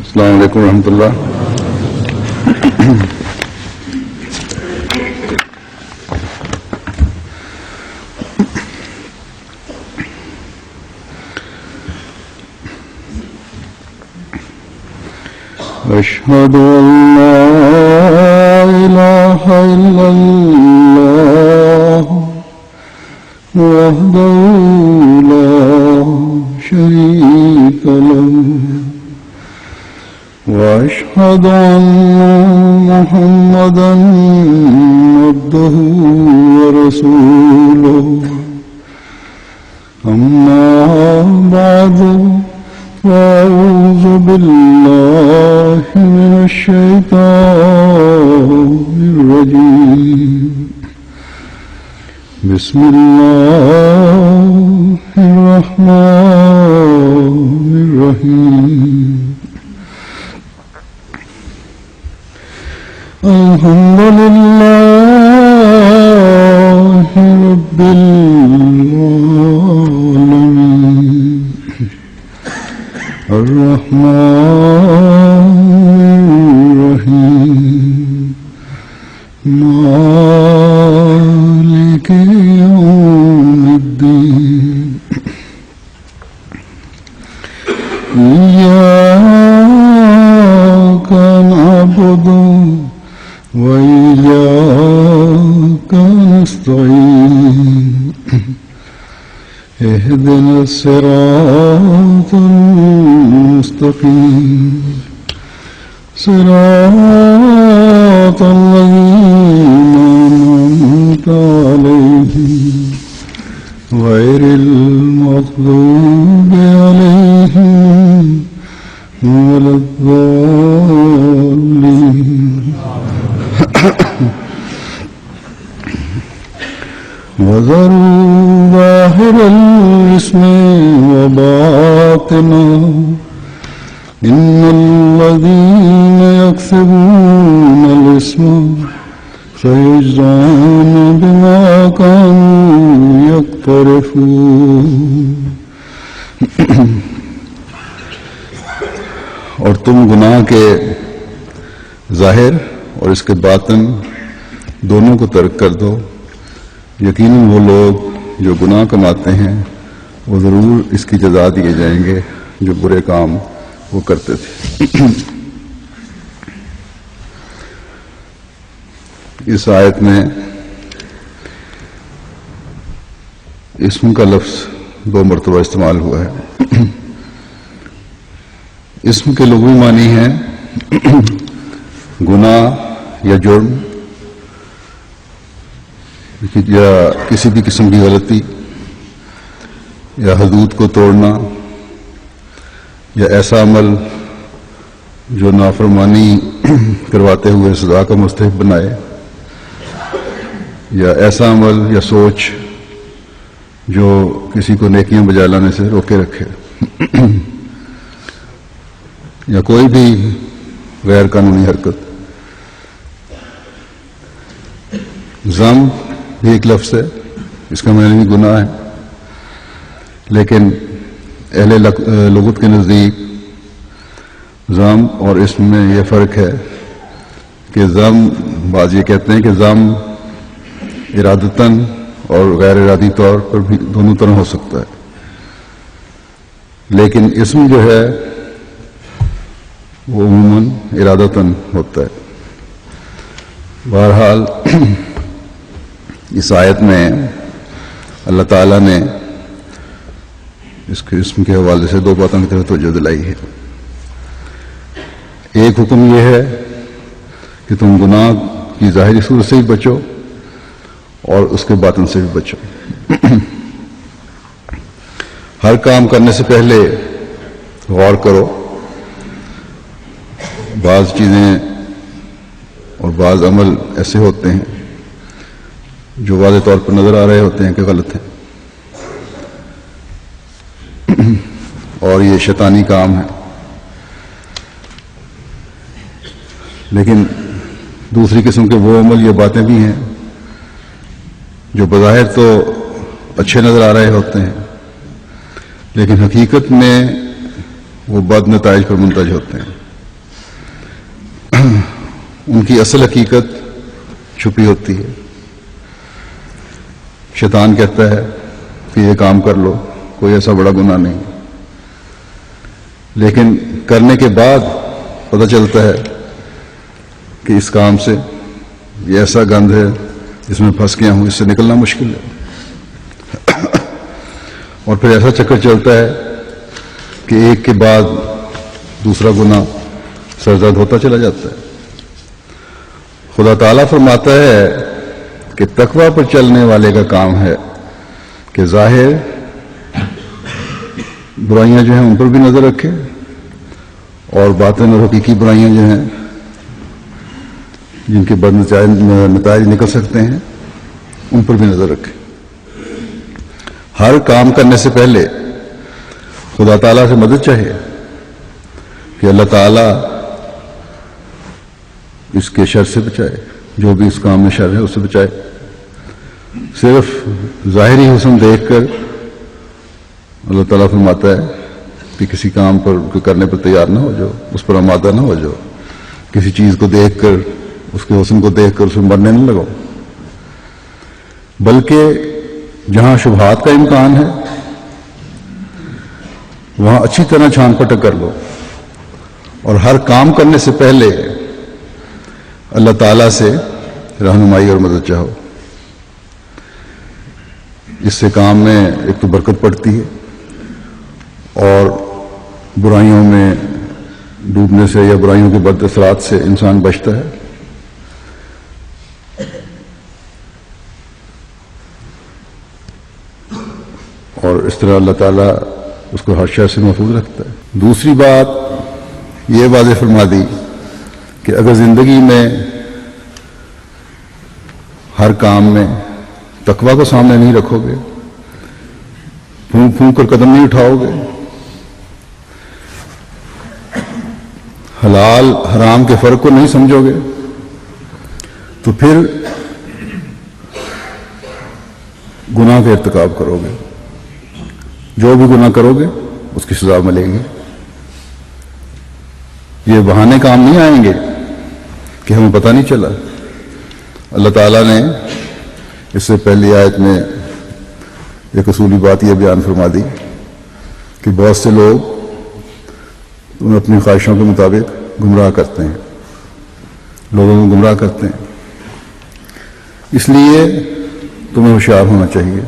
السلام علیکم ورحمۃ اللہ. أشهد أن لا إله إلا الله وحده لا شريك له وأشهد أن محمدا عبده ورسوله أما بعد فأعوذ بالله من الشيطان الرجيم بسم الله الرحمن الرحيم الحمد لله رب العالمين الرحمن الرحيم مالك يوم الدين إياك نعبد وإياك نستعين اهدنا الصراط المستقيم صراط الذين أنعمت عليهم غير المغضوب عليهم ولا الضالين. وذروا ظاهر الاسم وباطنه إن الذين يكسبون الاسم سيجزون بما كانوا يقترفون. اور تم گناہ کے ظاہر اور اس کے باطن دونوں کو ترک کر دو. یقیناً وہ لوگ جو گناہ کماتے ہیں وہ ضرور اس کی جزا دیے جائیں گے جو برے کام وہ کرتے تھے. اس آیت میں اسم کا لفظ 2 مرتبہ استعمال ہوا ہے. اسم کے لغوی معنی ہیں گناہ یا جرم یا کسی بھی قسم کی غلطی یا حدود کو توڑنا یا ایسا عمل جو نافرمانی کرواتے ہوئے سزا کا مستحق بنائے یا ایسا عمل یا سوچ جو کسی کو نیکیاں بجا لانے سے روکے رکھے یا کوئی بھی غیر قانونی حرکت. ذم بھی ایک لفظ ہے، اس کا معنی بھی گناہ ہے، لیکن اہل لغت کے نزدیک ذم اور اسم میں یہ فرق ہے کہ ذم بعض یہ کہتے ہیں کہ ذم ارادتاً اور غیر ارادی طور پر بھی دونوں طرح ہو سکتا ہے، لیکن اسم جو ہے وہ عموماً ارادتاً ہوتا ہے. بہرحال اس آیت میں اللہ تعالیٰ نے اس کے اسم کے حوالے سے 2 باتوں کی طرف توجہ دلائی ہے. ایک حکم یہ ہے کہ تم گناہ کی ظاہری صورت سے بھی بچو اور اس کے باطن سے بھی بچو. ہر کام کرنے سے پہلے غور کرو. بعض چیزیں اور بعض عمل ایسے ہوتے ہیں جو واضح طور پر نظر آ رہے ہوتے ہیں کہ غلط ہیں اور یہ شیطانی کام ہے، لیکن دوسری قسم کے وہ عمل یا باتیں بھی ہیں جو بظاہر تو اچھے نظر آ رہے ہوتے ہیں لیکن حقیقت میں وہ بد نتائج پر منتج ہوتے ہیں. ان کی اصل حقیقت چھپی ہوتی ہے. شیطان کہتا ہے کہ یہ کام کر لو، کوئی ایسا بڑا گناہ نہیں، لیکن کرنے کے بعد پتہ چلتا ہے کہ اس کام سے یہ ایسا گند ہے جس میں پھنس گیا ہوں، اس سے نکلنا مشکل ہے. اور پھر ایسا چکر چلتا ہے کہ ایک کے بعد دوسرا گناہ سرزد ہوتا چلا جاتا ہے. خدا تعالیٰ فرماتا ہے کہ تقوی پر چلنے والے کا کام ہے کہ ظاہر برائیاں جو ہیں ان پر بھی نظر رکھے، اور باطن اور حقیقی برائیاں جو ہیں جن کے بد نتائج نکل سکتے ہیں ان پر بھی نظر رکھے. ہر کام کرنے سے پہلے خدا تعالیٰ سے مدد چاہیے کہ اللہ تعالیٰ اس کے شر سے بچائے، جو بھی اس کام میں شر ہے اس سے بچائے. صرف ظاہری حسن دیکھ کر اللہ تعالیٰ فرماتا ہے کہ کسی کام پر کرنے پر تیار نہ ہو جاؤ، اس پر آمادہ نہ ہو جاؤ. کسی چیز کو دیکھ کر، اس کے حسن کو دیکھ کر اس میں مرنے نہ لگاؤ، بلکہ جہاں شبہات کا امکان ہے وہاں اچھی طرح چھان پٹک کر لو، اور ہر کام کرنے سے پہلے اللہ تعالیٰ سے رہنمائی اور مدد چاہو. اس سے کام میں ایک تو برکت پڑتی ہے، اور برائیوں میں ڈوبنے سے یا برائیوں کے بد اثرات سے انسان بچتا ہے. اور اس طرح اللہ تعالیٰ اس کو ہر شر سے محفوظ رکھتا ہے. دوسری بات یہ واضح فرما دی کہ اگر زندگی میں ہر کام میں تقویٰ کو سامنے نہیں رکھو گے، پھونک پھونک کر قدم نہیں اٹھاؤ گے، حلال حرام کے فرق کو نہیں سمجھو گے، تو پھر گناہ کا ارتکاب کرو گے. جو بھی گناہ کرو گے اس کی سزا ملے گی. یہ بہانے کام نہیں آئیں گے کہ ہمیں پتہ نہیں چلا. اللہ تعالیٰ نے اس سے پہلی آیت میں ایک اصولی بات یہ بیان فرما دی کہ بہت سے لوگ انہیں اپنی خواہشوں کے مطابق گمراہ کرتے ہیں، لوگوں کو گمراہ کرتے ہیں. اس لیے تمہیں ہوشیار ہونا چاہیے.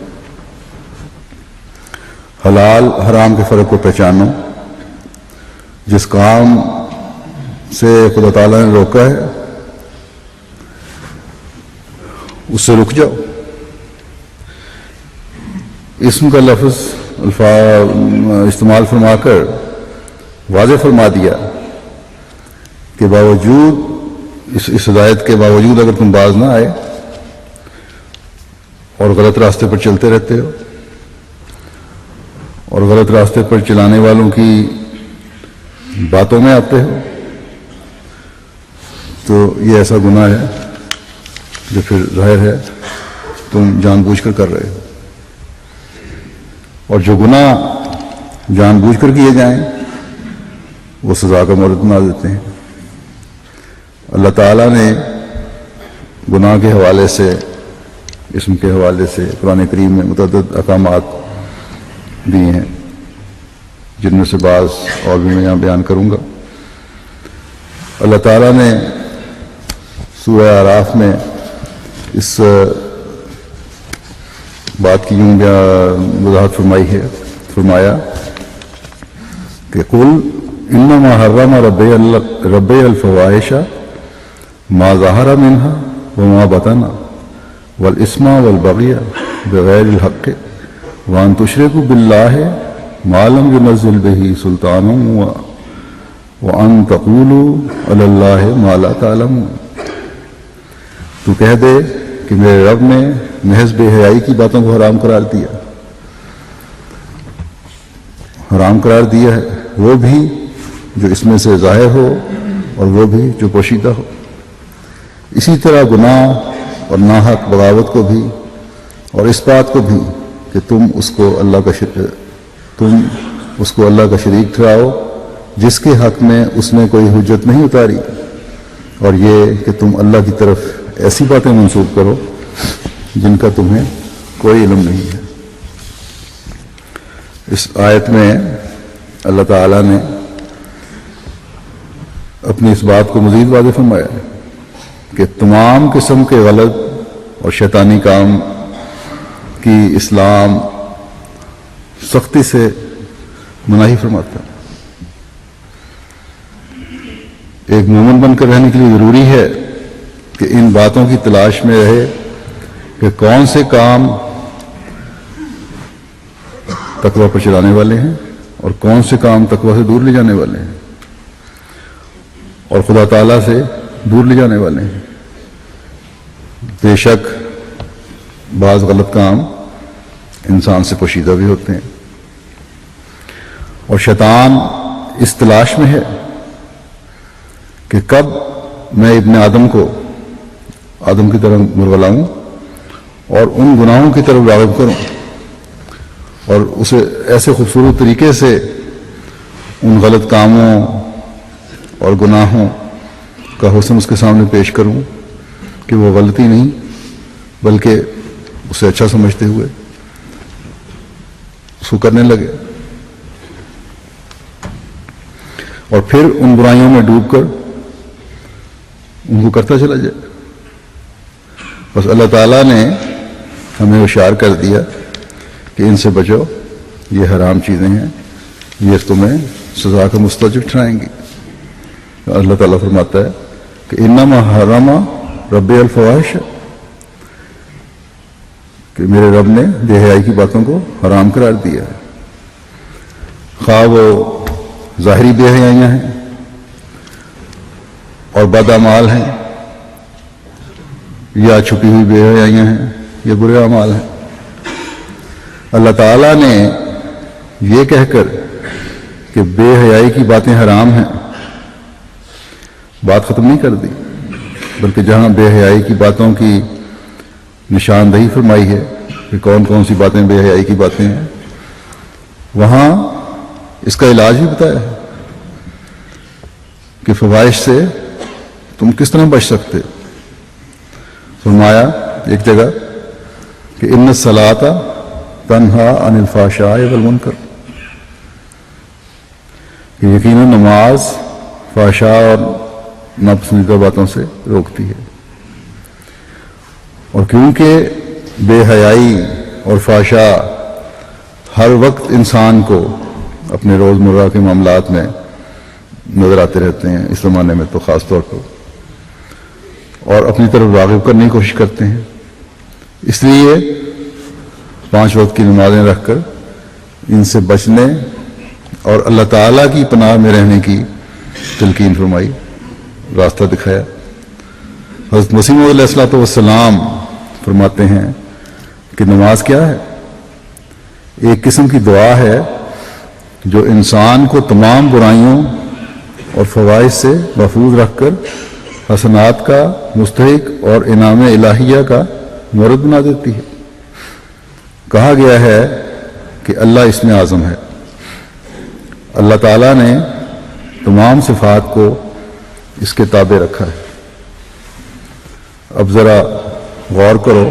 حلال حرام کے فرق کو پہچانو. جس کام سے خدا تعالیٰ نے روکا ہے اس سے رک جاؤ. اسم کا لفظ استعمال فرما کر واضح فرما دیا کہ باوجود اس ہدایت کے باوجود اگر تم باز نہ آئے اور غلط راستے پر چلتے رہتے ہو اور غلط راستے پر چلانے والوں کی باتوں میں آتے ہو، تو یہ ایسا گناہ ہے جو پھر ظاہر ہے تم جان بوجھ کر کر رہے ہو. اور جو گناہ جان بوجھ کر کیے جائیں وہ سزا کا مورد بنا دیتے ہیں. اللہ تعالیٰ نے گناہ کے حوالے سے، اسم کے حوالے سے قرآن کریم میں متعدد احکامات دیے ہیں، جن میں سے بعض اور بھی میں یہاں بیان کروں گا. اللہ تعالیٰ نے سورہ اعراف میں اس بات کی یوں وضاحت فرمایا کہ قل انما حرم ربی الفواحش ما ظہر منها وما بطن والاسم والبغی بغیر الحق وان تشرکوا باللہ ما لم ينزل به سلطانا وان تقولوا علی اللہ ما لا تعلمون. تو کہہ دے کہ میرے رب نے محض بے حیائی کی باتوں کو حرام قرار دیا ہے، وہ بھی جو اس میں سے ظاہر ہو اور وہ بھی جو پوشیدہ ہو. اسی طرح گناہ اور ناحق بغاوت کو بھی، اور اس بات کو بھی کہ تم اس کو اللہ کا شریک ٹھہراؤ جس کے حق میں اس نے کوئی حجت نہیں اتاری اور یہ کہ تم اللہ کی طرف ایسی باتیں منسوب کرو جن کا تمہیں کوئی علم نہیں ہے۔ اس آیت میں اللہ تعالیٰ نے اپنی اس بات کو مزید واضح فرمایا ہے کہ تمام قسم کے غلط اور شیطانی کام کی اسلام سختی سے مناہی فرماتا ہے۔ ایک مومن بن کر رہنے کے لیے ضروری ہے کہ ان باتوں کی تلاش میں رہے کہ کون سے کام تقویٰ پر چلانے والے ہیں اور کون سے کام تقویٰ سے دور لے جانے والے ہیں اور خدا تعالیٰ سے دور لے جانے والے ہیں۔ بے شک بعض غلط کام انسان سے پوشیدہ بھی ہوتے ہیں، اور شیطان اس تلاش میں ہے کہ کب میں ابن آدم کو آدم کی طرح مرغلاؤں اور ان گناہوں کی طرف راغب کروں اور اسے ایسے خوبصورت طریقے سے ان غلط کاموں اور گناہوں کا حسن اس کے سامنے پیش کروں کہ وہ غلطی نہیں بلکہ اسے اچھا سمجھتے ہوئے اس کو کرنے لگے، اور پھر ان برائیوں میں ڈوب کر ان کو کرتا چلا جائے۔ بس اللہ تعالیٰ نے ہمیں ہوشیار کر دیا کہ ان سے بچو، یہ حرام چیزیں ہیں، یہ تمہیں سزا کا مستوجب ٹھہرائیں گی۔ اللہ تعالیٰ فرماتا ہے کہ انما حرم رب الفواحش، کہ میرے رب نے بے حیائی کی باتوں کو حرام قرار دیا ہے، خواہ وہ ظاہری بے حیائیاں ہیں اور بد اعمال ہیں، یا چھپی ہوئی بے حیائیاں ہیں، یا برے اعمال ہیں۔ اللہ تعالیٰ نے یہ کہہ کر کہ بے حیائی کی باتیں حرام ہیں بات ختم نہیں کر دی، بلکہ جہاں بے حیائی کی باتوں کی نشاندہی فرمائی ہے کہ کون کون سی باتیں بے حیائی کی باتیں ہیں، وہاں اس کا علاج بھی بتایا ہے کہ فواحش سے تم کس طرح بچ سکتے۔ فرمایا ایک جگہ کہ ان الصلاۃ تنہا عن الفحشاء والمنکر، کہ یقیناً نماز فحشاء اور ناپسندیدہ باتوں سے روکتی ہے، اور کیونکہ بے حیائی اور فحشاء ہر وقت انسان کو اپنے روزمرہ کے معاملات میں نظر آتے رہتے ہیں، اس زمانے میں تو خاص طور پر، اور اپنی طرف راغب کرنے کی کوشش کرتے ہیں، اس لیے 5 وقت کی نمازیں رکھ کر ان سے بچنے اور اللہ تعالیٰ کی پناہ میں رہنے کی تلقین فرمائی، راستہ دکھایا۔ حضرت مسیح موعود علیہ الصلوۃ والسلام فرماتے ہیں کہ نماز کیا ہے؟ ایک قسم کی دعا ہے جو انسان کو تمام برائیوں اور فواحش سے محفوظ رکھ کر حسنات کا مستحق اور انعام الہیہ کا مورد بنا دیتی ہے۔ کہا گیا ہے کہ اللہ اس میں اعظم ہے۔ اللہ تعالیٰ نے تمام صفات کو اس کے تابع رکھا ہے۔ اب ذرا غور کرو،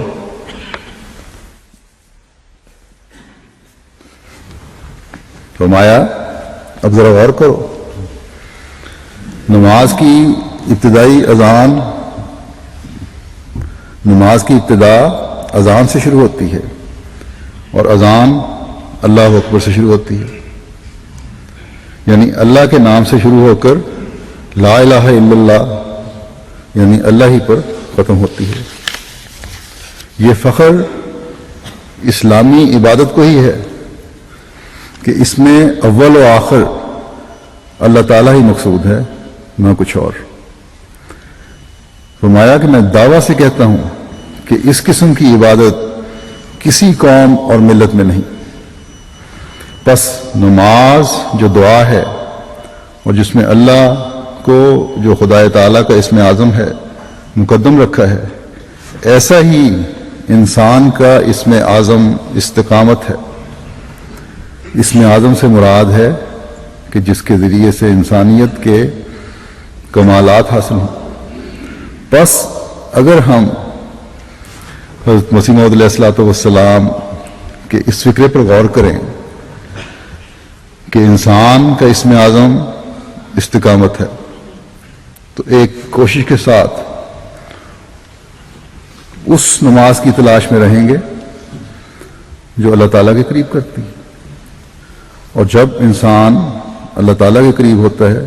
فرمایا اب ذرا غور کرو، نماز کی ابتدا اذان سے شروع ہوتی ہے، اور اذان اللہ اکبر سے شروع ہوتی ہے، یعنی اللہ کے نام سے شروع ہو کر لا الہ الا اللہ یعنی اللہ ہی پر ختم ہوتی ہے۔ یہ فخر اسلامی عبادت کو ہی ہے کہ اس میں اول و آخر اللہ تعالیٰ ہی مقصود ہے، نہ کچھ اور۔ فرمایا کہ میں دعویٰ سے کہتا ہوں کہ اس قسم کی عبادت کسی قوم اور ملت میں نہیں۔ بس نماز جو دعا ہے اور جس میں اللہ کو جو خدا تعالیٰ کا اسم اعظم ہے مقدم رکھا ہے، ایسا ہی انسان کا اسم اعظم استقامت ہے۔ اسم اعظم سے مراد ہے کہ جس کے ذریعے سے انسانیت کے کمالات حاصل ہوں، بس اگر ہم حضرت مسیح موعود علیہ الصلوۃ والسلام کے اس فکرے پر غور کریں کہ انسان کا اسم اعظم استقامت ہے، تو ایک کوشش کے ساتھ اس نماز کی تلاش میں رہیں گے جو اللہ تعالیٰ کے قریب کرتی ہے. اور جب انسان اللہ تعالیٰ کے قریب ہوتا ہے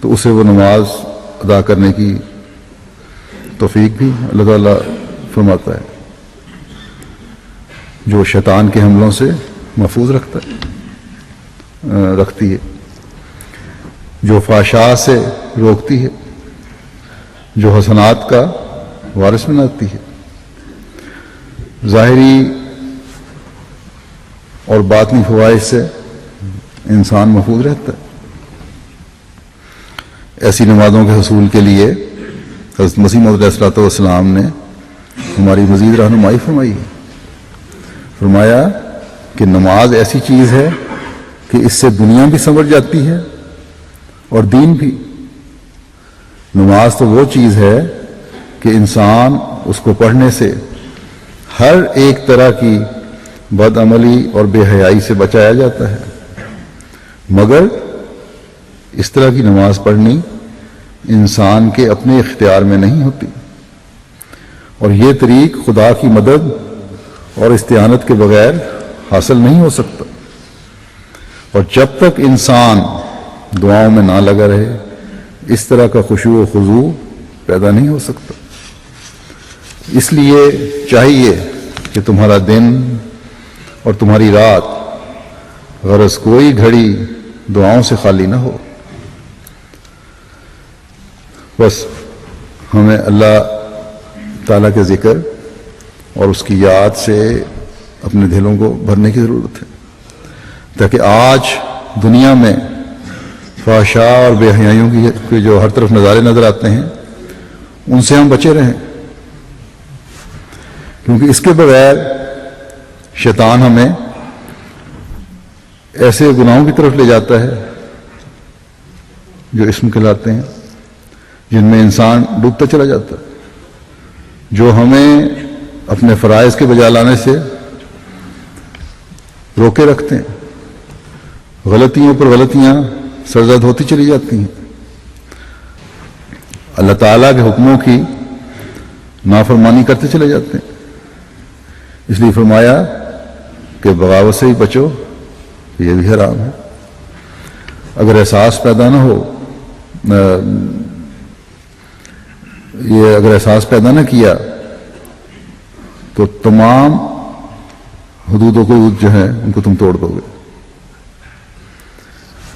تو اسے وہ نماز ادا کرنے کی توفیق بھی اللہ تعالیٰ فرماتا ہے، جو شیطان کے حملوں سے محفوظ رکھتی ہے، جو فحشاء سے روکتی ہے، جو حسنات کا وارث بناتی ہے. ظاہری اور باطنی فوائد سے انسان محفوظ رہتا ہے. ایسی نمازوں کے حصول کے لیے حضرت مسیح موعود علیہ الصلوۃ والسلام نے ہماری مزید رہنمائی فرمائی. فرمایا کہ نماز ایسی چیز ہے کہ اس سے دنیا بھی سنور جاتی ہے اور دین بھی. نماز تو وہ چیز ہے کہ انسان اس کو پڑھنے سے ہر ایک طرح کی بد عملی اور بے حیائی سے بچایا جاتا ہے، مگر اس طرح کی نماز پڑھنی انسان کے اپنے اختیار میں نہیں ہوتی، اور یہ طریق خدا کی مدد اور استعانت کے بغیر حاصل نہیں ہو سکتا. اور جب تک انسان دعاؤں میں نہ لگا رہے اس طرح کا خشوع و خضوع پیدا نہیں ہو سکتا. اس لیے چاہیے کہ تمہارا دن اور تمہاری رات غرض کوئی گھڑی دعاؤں سے خالی نہ ہو. بس ہمیں اللہ تعالیٰ کے ذکر اور اس کی یاد سے اپنے دلوں کو بھرنے کی ضرورت ہے، تاکہ آج دنیا میں فحشاء اور بے حیائیوں کی جو ہر طرف نظارے نظر آتے ہیں ان سے ہم بچے رہیں، کیونکہ اس کے بغیر شیطان ہمیں ایسے گناہوں کی طرف لے جاتا ہے جو اسم کہلاتے ہیں، جن میں انسان ڈوبتا چلا جاتا ہے، جو ہمیں اپنے فرائض کے بجا لانے سے روکے رکھتے ہیں. غلطیوں پر غلطیاں سرزد ہوتی چلی جاتی ہیں. اللہ تعالیٰ کے حکموں کی نافرمانی کرتے چلے جاتے ہیں. اس لیے فرمایا کہ بغاوت سے ہی بچو، یہ بھی حرام ہے. اگر احساس پیدا نہ ہو، یہ اگر احساس پیدا نہ کیا تو تمام حدود و حدود جو ہیں ان کو تم توڑ دو گے.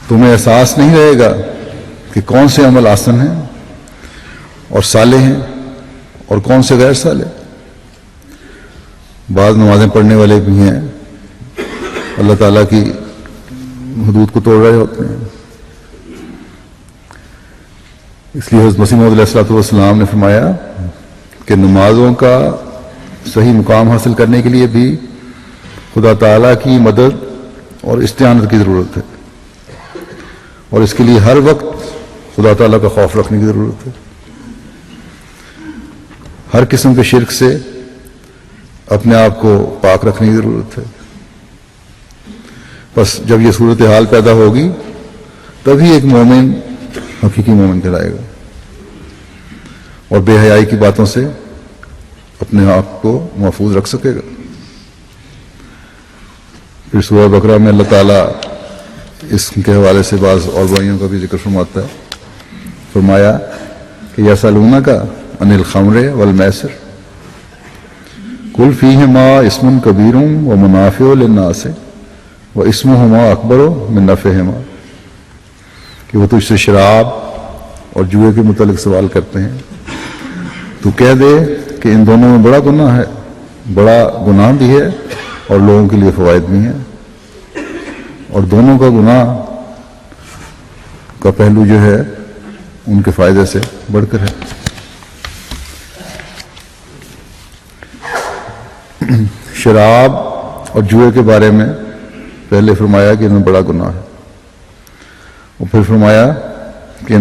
تمہیں احساس نہیں رہے گا کہ کون سے عمل آسن ہیں اور صالح ہیں اور کون سے غیر صالح. بعض نمازیں پڑھنے والے بھی ہیں اللہ تعالیٰ کی حدود کو توڑ رہے ہوتے ہیں. اس لیے حضرت مسیح موعود علیہ الصلوۃ والسلام نے فرمایا کہ نمازوں کا صحیح مقام حاصل کرنے کے لیے بھی خدا تعالیٰ کی مدد اور استعانت کی ضرورت ہے، اور اس کے لیے ہر وقت خدا تعالیٰ کا خوف رکھنے کی ضرورت ہے. ہر قسم کے شرک سے اپنے آپ کو پاک رکھنے کی ضرورت ہے. بس جب یہ صورتحال پیدا ہوگی تبھی ایک مومن حقیقی مومن کہلائے گا اور بے حیائی کی باتوں سے اپنے آپ کو محفوظ رکھ سکے گا. پھر سورہ بقرہ میں اللہ تعالیٰ اس کے حوالے سے بعض اور برائیوں کا بھی ذکر فرماتا ہے. فرمایا کہ یسألونک عن الخمر والمیسر قل فیہما اسم کبیر ومنافع للناس واسمہما اکبر من نفعہما، کہ وہ تجھ سے شراب اور جوئے کے متعلق سوال کرتے ہیں. تو کہہ دے کہ ان دونوں میں بڑا گناہ ہے، بڑا گناہ بھی ہے اور لوگوں کے لیے فوائد بھی ہیں، اور دونوں کا گناہ کا پہلو جو ہے ان کے فائدے سے بڑھ کر ہے. شراب اور جوئے کے بارے میں پہلے فرمایا کہ ان میں بڑا گناہ ہے، اور پھر فرمایا کہ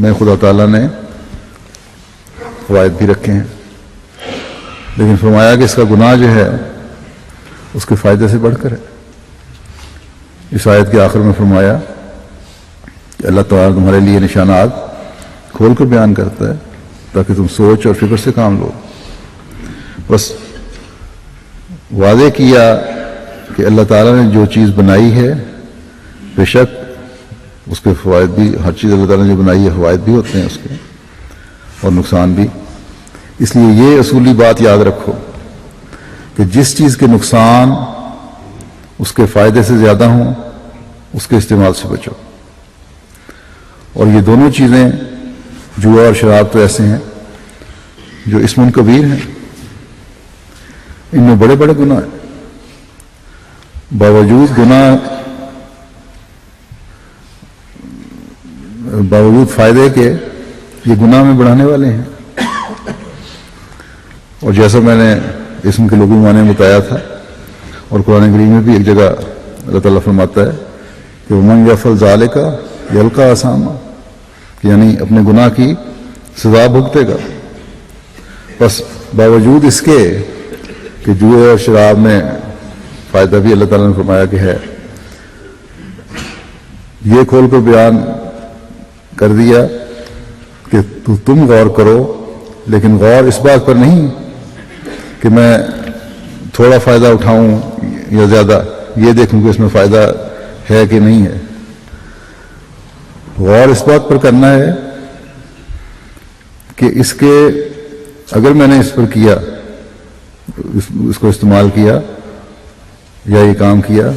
میں خدا تعالیٰ نے فوائد بھی رکھے ہیں، لیکن فرمایا کہ اس کا گناہ جو ہے اس کے فائدے سے بڑھ کر ہے۔ اس آیت کے آخر میں فرمایا کہ اللہ تعالیٰ تمہارے لیے نشانات کھول کر بیان کرتا ہے تاکہ تم سوچ اور فکر سے کام لو۔ بس واضح کیا کہ اللہ تعالیٰ نے جو چیز بنائی ہے بے شک اس کے فوائد بھی، ہر چیز اللہ تعالیٰ نے جو بنائی ہے فوائد بھی ہوتے ہیں اس کے اور نقصان بھی۔ اس لیے یہ اصولی بات یاد رکھو کہ جس چیز کے نقصان اس کے فائدے سے زیادہ ہوں اس کے استعمال سے بچو۔ اور یہ دونوں چیزیں جوا اور شراب تو ایسے ہیں جو اسم کبیر ہیں، ان میں بڑے بڑے گناہ ہیں، باوجود فائدے کے یہ گناہ میں بڑھانے والے ہیں۔ اور جیسا میں نے اسم کے لغوی معنی میں بتایا تھا، اور قرآن کریم میں بھی ایک جگہ اللہ تعالیٰ فرماتا ہے کہ ومن یفعل ذالک یلقی اثاما، یعنی اپنے گناہ کی سزا بھگتے گا۔ بس باوجود اس کے کہ جوئے اور شراب میں فائدہ بھی اللہ تعالیٰ نے فرمایا کہ ہے، یہ کھول کر بیان کر دیا کہ تم غور کرو، لیکن غور اس بات پر نہیں کہ میں تھوڑا فائدہ اٹھاؤں یا زیادہ، یہ دیکھوں کہ اس میں فائدہ ہے کہ نہیں ہے۔ غور اس بات پر کرنا ہے کہ اس کے اگر میں نے اس پر کیا، اس کو استعمال کیا یا یہ کام کیا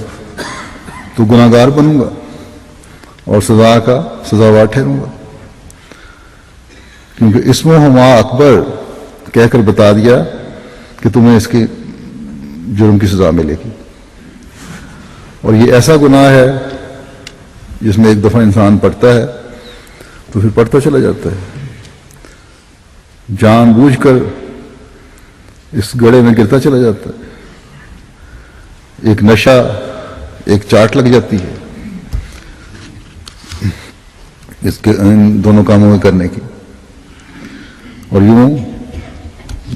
تو گناہ گار بنوں گا اور سزا کا سزاوار ٹھہروں گا، کیونکہ اسم ہما اکبر کہہ کر بتا دیا کہ تمہیں اس کی جرم کی سزا ملے گی۔ اور یہ ایسا گناہ ہے جس میں ایک دفعہ انسان پڑتا ہے تو پھر پڑھتا چلا جاتا ہے، جان بوجھ کر اس گڑھے میں گرتا چلا جاتا ہے، ایک نشہ، ایک چاٹ لگ جاتی ہے اس کے ان دونوں کاموں میں کرنے کی، اور یوں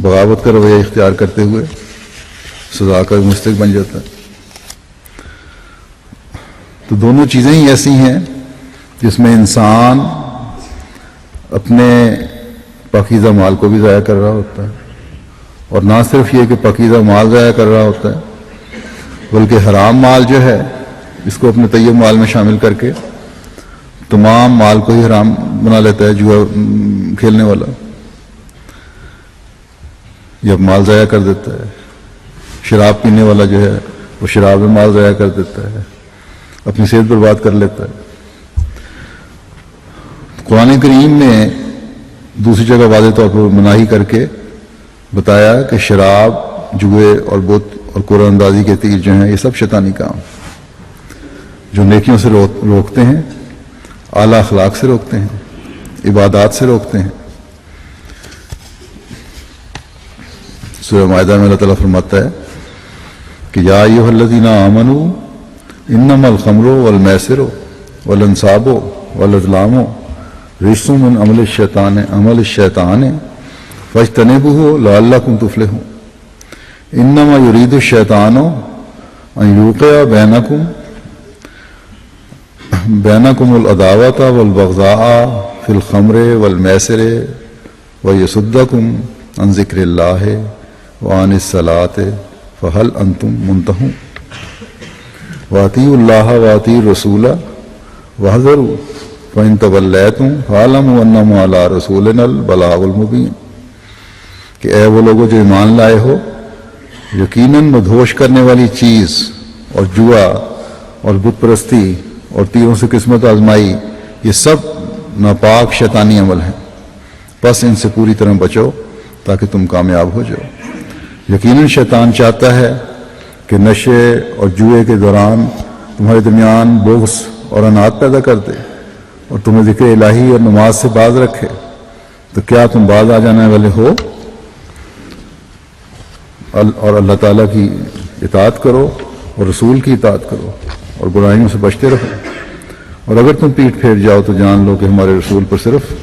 بغاوت کا رویہ اختیار کرتے ہوئے سزا کا مستحق بن جاتا ہے۔ تو دونوں چیزیں ہی ایسی ہیں جس میں انسان اپنے پاکیزہ مال کو بھی ضائع کر رہا ہوتا ہے، اور نہ صرف یہ کہ پاکیزہ مال ضائع کر رہا ہوتا ہے بلکہ حرام مال جو ہے اس کو اپنے طیب مال میں شامل کر کے تمام مال کو ہی حرام بنا لیتا ہے جوا کھیلنے والا، یا مال ضائع کر دیتا ہے۔ شراب پینے والا جو ہے وہ شراب میں مال ضائع کر دیتا ہے، اپنی صحت برباد کر لیتا ہے۔ قرآن کریم نے دوسری جگہ واضح طور پر مناہی کر کے بتایا کہ شراب، جوئے اور بت اور قرآن اندازی کے تیر جو ہیں یہ سب شیطانی کام جو نیکیوں سے روکتے ہیں، اعلیٰ اخلاق سے روکتے ہیں، عبادات سے روکتے ہیں۔ سورہ مائدہ میں اللہ تعالیٰ فرماتا ہے کہ یا ایھا الذین آمنوا انما الخمر والمیسر والانصاب والازلام رجس من عمل الشیطان فاجتنبوہ لعلکم تفلحون انما یرید الشیطان ان یوقع بینکم العداوۃ والبغضاء فی الخمر والمیسر ویصدکم عن ذکر اللہ وعن الصلاۃ فہل انتم منتہون واطیعوا اللہ واطیعوا الرسول واحذروا فإن تولیتم فاعلموا انما علی رسولنا البلاغ المبین، کہ اے وہ لوگوں جو ایمان لائے ہو، یقیناً مدہوش کرنے والی چیز اور جوا اور بت پرستی اور تیروں سے قسمت آزمائی یہ سب ناپاک شیطانی عمل ہیں، بس ان سے پوری طرح بچو تاکہ تم کامیاب ہو جاؤ۔ یقیناً شیطان چاہتا ہے کہ نشے اور جوئے کے دوران تمہارے درمیان بغض اور عناد پیدا کر دے اور تمہیں ذکر الہی اور نماز سے باز رکھے، تو کیا تم باز آ جانے والے ہو؟ اور اللہ تعالیٰ کی اطاعت کرو اور رسول کی اطاعت کرو اور برائیوں سے بچتے رہو، اور اگر تم پیٹ پھیر جاؤ تو جان لو کہ ہمارے رسول پر صرف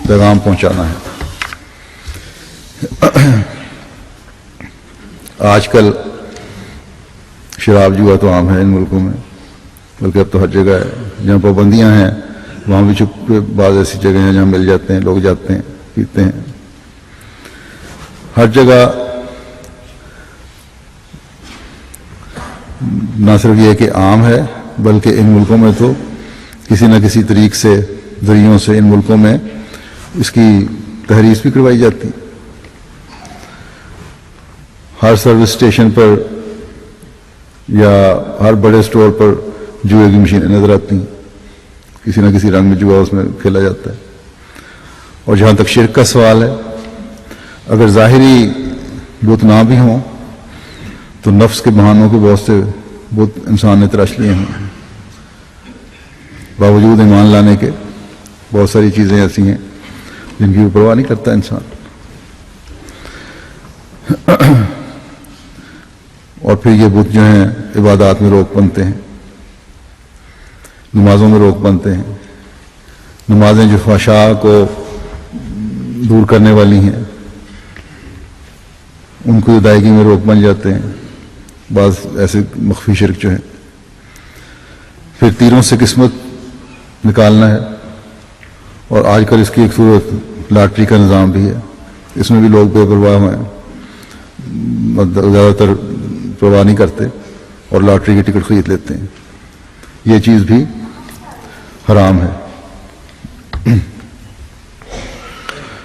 پیغام پہنچانا ہے۔ آج کل شراب جوا تو عام ہے ان ملکوں میں، بلکہ اب تو ہر جگہ ہے. جہاں پابندیاں ہیں وہاں بھی چپ بعض ایسی جگہیں ہیں جہاں مل جاتے ہیں، لوگ جاتے ہیں پیتے ہیں. ہر جگہ نہ صرف یہ کہ عام ہے، بلکہ ان ملکوں میں تو کسی نہ کسی طریق سے ذریعوں سے ان ملکوں میں اس کی تحریض بھی کروائی جاتی. ہر سروس اسٹیشن پر یا ہر بڑے اسٹور پر جوئے کی مشینیں نظر آتی ہیں، کسی نہ کسی رنگ میں جوا اس میں کھیلا جاتا ہے. اور جہاں تک شرک کا سوال ہے، اگر ظاہری بت نہ بھی ہوں تو نفس کے بہانوں کے بہت سے بت انسان نے تراش لیے ہیں. باوجود ایمان لانے کے بہت ساری چیزیں ایسی ہیں جن کی پرواہ نہیں کرتا انسان. اور پھر یہ بت جو ہیں عبادات میں روک بنتے ہیں، نمازوں میں روک بنتے ہیں. نمازیں جو فحشاء کو دور کرنے والی ہیں ان کو ادائیگی میں روک بن جاتے ہیں. بعض ایسے مخفی شرک جو ہیں. پھر تیروں سے قسمت نکالنا ہے، اور آج کل اس کی ایک صورت لاٹری کا نظام بھی ہے. اس میں بھی لوگ بے پرواہ ہیں، زیادہ تر پرواہ نہیں کرتے اور لاٹری کی ٹکٹ خرید لیتے ہیں. یہ چیز بھی حرام ہے.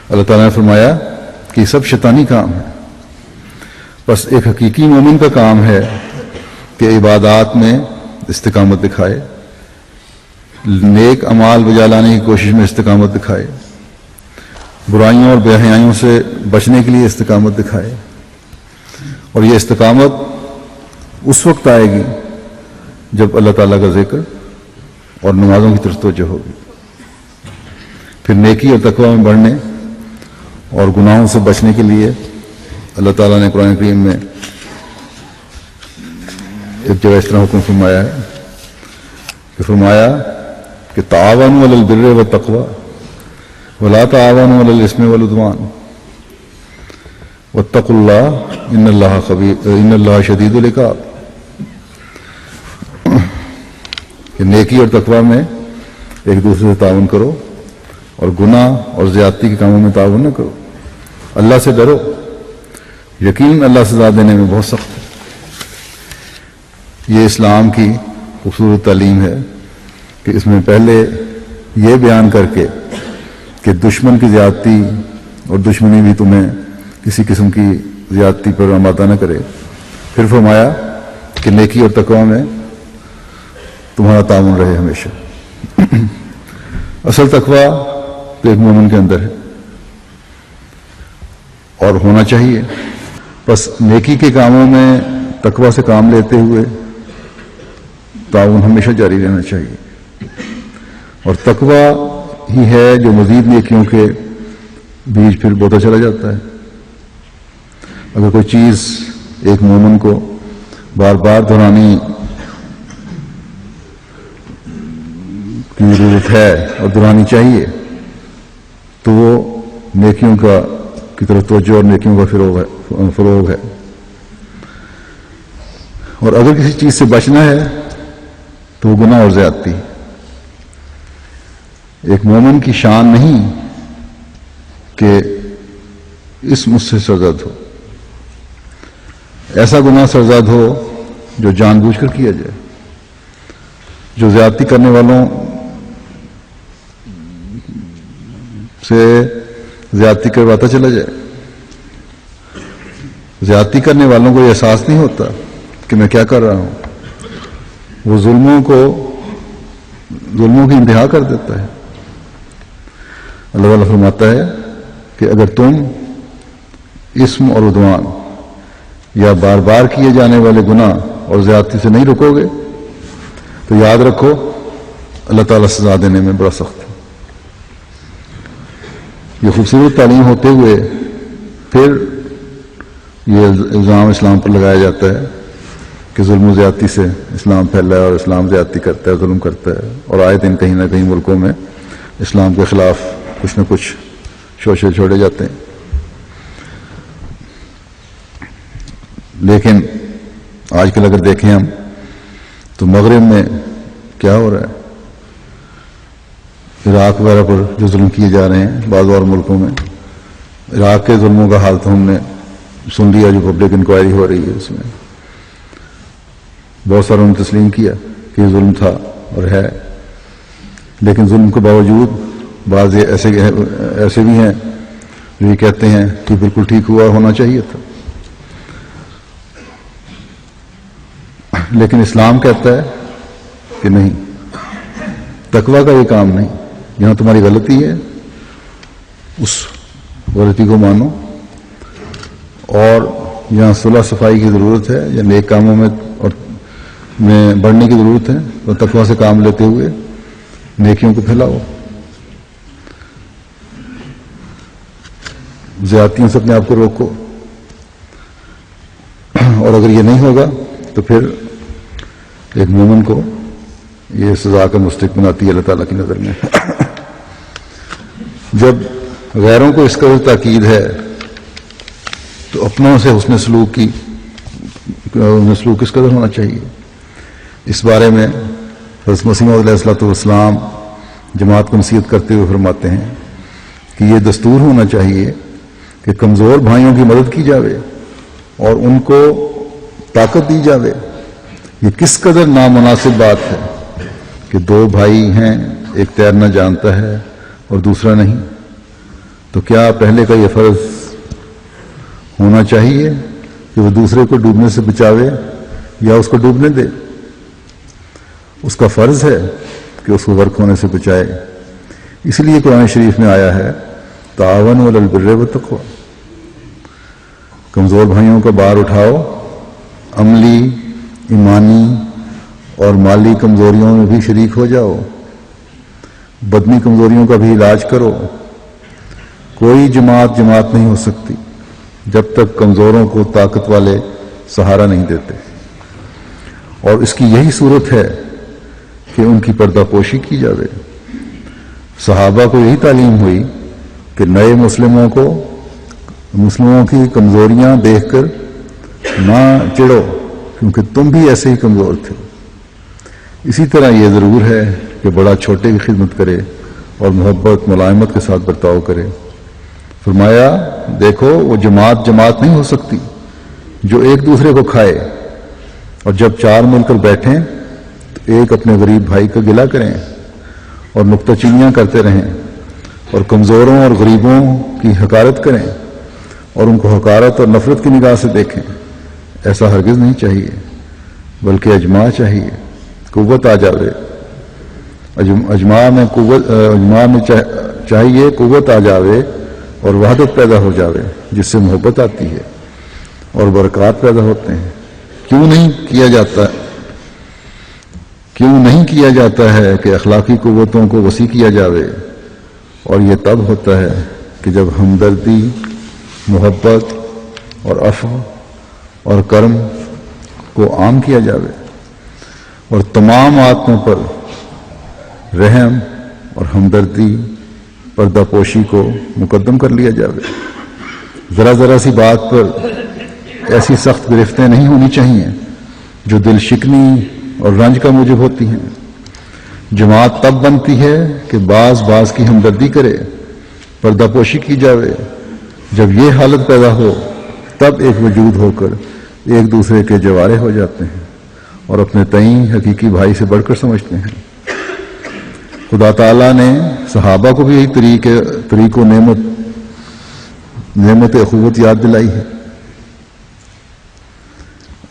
اللہ تعالیٰ نے فرمایا کہ یہ سب شیطانی کام ہے. بس ایک حقیقی مومن کا کام ہے کہ عبادات میں استقامت دکھائے، نیک اعمال بجا لانے کی کوشش میں استقامت دکھائے، برائیوں اور بے حیائیوں سے بچنے کے لیے استقامت دکھائے. اور یہ استقامت اس وقت آئے گی جب اللہ تعالیٰ کا ذکر اور نمازوں کی طرف توجہ ہوگی. پھر نیکی اور تقوی میں بڑھنے اور گناہوں سے بچنے کے لیے اللہ تعالیٰ نے قرآن کریم میں ایک جگہ اس طرح حکم فرمایا ہے کہ فرمایا کہ تعاونوا علی البر والتقوی ولا تعاونوا علی الاثم والعدوان واتقوا اللہ ان اللہ شدید العقاب. کہ نیکی اور تقوی میں ایک دوسرے سے تعاون کرو اور گناہ اور زیادتی کے کاموں میں تعاون نہ کرو. اللہ سے ڈرو، یقیناً اللہ سزا دینے میں بہت سخت ہے. یہ اسلام کی خوبصورت تعلیم ہے کہ اس میں پہلے یہ بیان کر کے کہ دشمن کی زیادتی اور دشمنی بھی تمہیں کسی قسم کی زیادتی پر آمادہ نہ کرے، پھر فرمایا کہ نیکی اور تقوی میں تمہارا تعاون رہے ہمیشہ. اصل تقوی تو ایک مومن کے اندر ہے اور ہونا چاہیے. بس نیکی کے کاموں میں تقوی سے کام لیتے ہوئے تعاون ہمیشہ جاری رہنا چاہیے. اور تقوی ہی ہے جو مزید نیکیوں کے بیج پھر بوتا چلا جاتا ہے. اگر کوئی چیز ایک مومن کو بار بار دہرانی کی ضرورت ہے اور دہرانی چاہیے تو وہ نیکیوں کی طرف توجہ اور نیکیوں کا فروغ ہے. اور اگر کسی چیز سے بچنا ہے تو وہ گناہ اور زیادتی. ایک مومن کی شان نہیں کہ اس مجھ سے سرزد ہو، ایسا گناہ سرزد ہو جو جان بوجھ کر کیا جائے، جو زیادتی کرنے والوں سے زیادتی کرواتا چلا جائے. زیادتی کرنے والوں کو یہ احساس نہیں ہوتا کہ میں کیا کر رہا ہوں. وہ ظلموں کی انتہا کر دیتا ہے. اللہ تعالیٰ فرماتا ہے کہ اگر تم اسم اور عدوان یا بار بار کیے جانے والے گناہ اور زیادتی سے نہیں رکو گے تو یاد رکھو اللہ تعالیٰ سزا دینے میں بڑا سخت ہے. یہ خوبصورت تعلیم ہوتے ہوئے پھر یہ الزام اسلام پر لگایا جاتا ہے کہ ظلم و زیادتی سے اسلام پھیلا ہے اور اسلام زیادتی کرتا ہے، ظلم کرتا ہے. اور آئے دن کہیں نہ کہیں ملکوں میں اسلام کے خلاف کچھ نہ کچھ شوشے چھوڑے جاتے ہیں. لیکن آج کل اگر دیکھیں ہم تو مغرب میں کیا ہو رہا ہے، عراق وغیرہ پر جو ظلم کیے جا رہے ہیں، بعض اور ملکوں میں عراق کے ظلموں کا حال تو ہم نے سن لیا، جو پبلک انکوائری ہو رہی ہے اس میں بہت ساروں نے تسلیم کیا کہ یہ ظلم تھا اور ہے، لیکن ظلم کے باوجود بعض ایسے بھی ہیں جو یہ کہتے ہیں کہ بالکل ٹھیک ہوا، ہونا چاہیے تھا. لیکن اسلام کہتا ہے کہ نہیں، تقویٰ کا یہ کام نہیں، یہاں تمہاری غلطی ہے اس غلطی کو مانو، اور یہاں صلح صفائی کی ضرورت ہے یا نیک کاموں میں بڑھنے کی ضرورت ہے، اور تقویٰ سے کام لیتے ہوئے نیکیوں کو پھیلاؤ، زیادتیوں سے اپنے آپ کو روکو. اور اگر یہ نہیں ہوگا تو پھر ایک مومن کو یہ سزا کا مستحق بناتی ہے اللہ تعالیٰ کی نظر میں. جب غیروں کو اس قدر تاکید ہے تو اپنوں سے حسن سلوک کس قدر ہونا چاہیے. اس بارے میں حضرت مسیح موعود علیہ الصلوۃ والسلام جماعت کو نصیحت کرتے ہوئے فرماتے ہیں کہ یہ دستور ہونا چاہیے کہ کمزور بھائیوں کی مدد کی جاوے اور ان کو طاقت دی جاوے. یہ کس قدر نامناسب بات ہے کہ دو بھائی ہیں، ایک تیرنا جانتا ہے اور دوسرا نہیں، تو کیا پہلے کا یہ فرض ہونا چاہیے کہ وہ دوسرے کو ڈوبنے سے بچاوے یا اس کو ڈوبنے دے؟ اس کا فرض ہے کہ اس کو غرق ہونے سے بچائے. اس لیے قرآن شریف میں آیا ہے تعاونوا علی البر والتقوی، کمزور بھائیوں کا بار اٹھاؤ، عملی، ایمانی اور مالی کمزوریوں میں بھی شریک ہو جاؤ، بدنی کمزوریوں کا بھی علاج کرو. کوئی جماعت نہیں ہو سکتی جب تک کمزوروں کو طاقت والے سہارا نہیں دیتے، اور اس کی یہی صورت ہے کہ ان کی پردہ پوشی کی جاوے. صحابہ کو یہی تعلیم ہوئی کہ نئے مسلموں کی کمزوریاں دیکھ کر نہ چڑھو کیونکہ تم بھی ایسے ہی کمزور تھے. اسی طرح یہ ضرور ہے کہ بڑا چھوٹے کی خدمت کرے اور محبت ملائمت کے ساتھ برتاؤ کرے. فرمایا دیکھو وہ جماعت نہیں ہو سکتی جو ایک دوسرے کو کھائے، اور جب چار مل کر بیٹھیں تو ایک اپنے غریب بھائی کا گلہ کریں اور نکتہ چینیاں کرتے رہیں اور کمزوروں اور غریبوں کی حقارت کریں اور ان کو حقارت اور نفرت کی نگاہ سے دیکھیں. ایسا ہرگز نہیں چاہیے، بلکہ اجماع چاہیے، قوت آ جاوے. اجماع میں چاہیے قوت آ جاوے اور وحدت پیدا ہو جاوے جس سے محبت آتی ہے اور برکات پیدا ہوتے ہیں. کیوں نہیں کیا جاتا ہے کہ اخلاقی قوتوں کو وسیع کیا جاوے، اور یہ تب ہوتا ہے کہ جب ہمدردی، محبت اور عفو اور کرم کو عام کیا جاوے اور تمام آدمیوں پر رحم اور ہمدردی، پردہ پوشی کو مقدم کر لیا جاوے. ذرا سی بات پر ایسی سخت گرفتیں نہیں ہونی چاہیے جو دل شکنی اور رنج کا موجب ہوتی ہیں. جماعت تب بنتی ہے کہ بعض کی ہمدردی کرے، پردہ پوشی کی جاوے. جب یہ حالت پیدا ہو تب ایک وجود ہو کر ایک دوسرے کے جوارے ہو جاتے ہیں اور اپنے تئیں حقیقی بھائی سے بڑھ کر سمجھتے ہیں. خدا تعالیٰ نے صحابہ کو بھی یہی طریق و نعمت اخوت یاد دلائی ہے.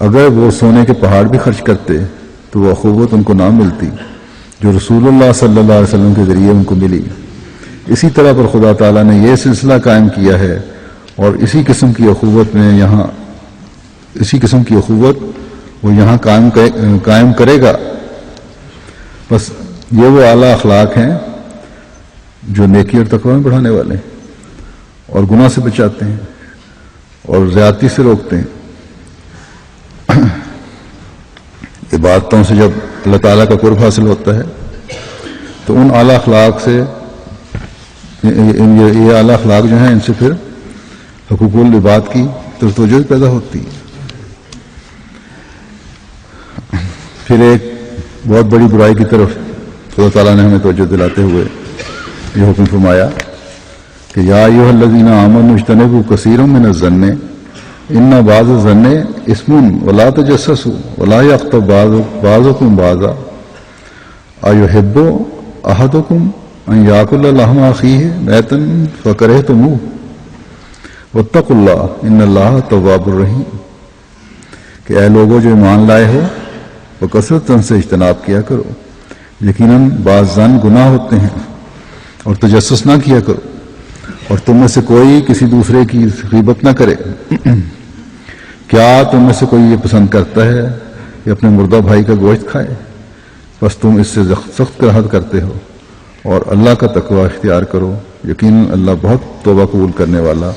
اگر وہ سونے کے پہاڑ بھی خرچ کرتے تو وہ اخوت ان کو نہ ملتی جو رسول اللہ صلی اللہ علیہ وسلم کے ذریعے ان کو ملی. اسی طرح پر خدا تعالیٰ نے یہ سلسلہ قائم کیا ہے اور اسی قسم کی اخوت وہ یہاں قائم کرے گا. بس یہ وہ اعلیٰ اخلاق ہیں جو نیکی اور تقوی میں بڑھانے والے ہیں اور گناہ سے بچاتے ہیں اور زیادتی سے روکتے ہیں. عبادتوں سے جب اللہ تعالیٰ کا قرب حاصل ہوتا ہے تو ان اعلیٰ اخلاق سے یہ اعلیٰ اخلاق جو ہیں ان سے پھر حقوق العباد کی طرف توجہ پیدا ہوتی ہے. پھر ایک بہت بڑی برائی کی طرف خدا تعالیٰ نے ہمیں توجہ دلاتے ہوئے یہ حکم فرمایا کہ یا ایھا الذین آمنوا اجتنبوا کثیرا من الظن ان بعض الظن اسم ولا تجسسوا ولا یغتب بعضکم بعضا ایحب احدکم ان یاکل لحم اخیہ میتا فکرہتموہ واتقوا اللہ ان اللہ تواب الرحیم، کہ اے لوگوں جو ایمان لائے ہو وہ کثرت سے اجتناب کیا کرو، یقیناً بعض ظن گناہ ہوتے ہیں، اور تجسس نہ کیا کرو، اور تم میں سے کوئی کسی دوسرے کی غیبت نہ کرے۔ کیا تم میں سے کوئی یہ پسند کرتا ہے کہ اپنے مردہ بھائی کا گوشت کھائے؟ بس تم اس سے سخت کراہت کرتے ہو، اور اللہ کا تقوی اختیار کرو، یقیناً اللہ بہت توبہ قبول کرنے والا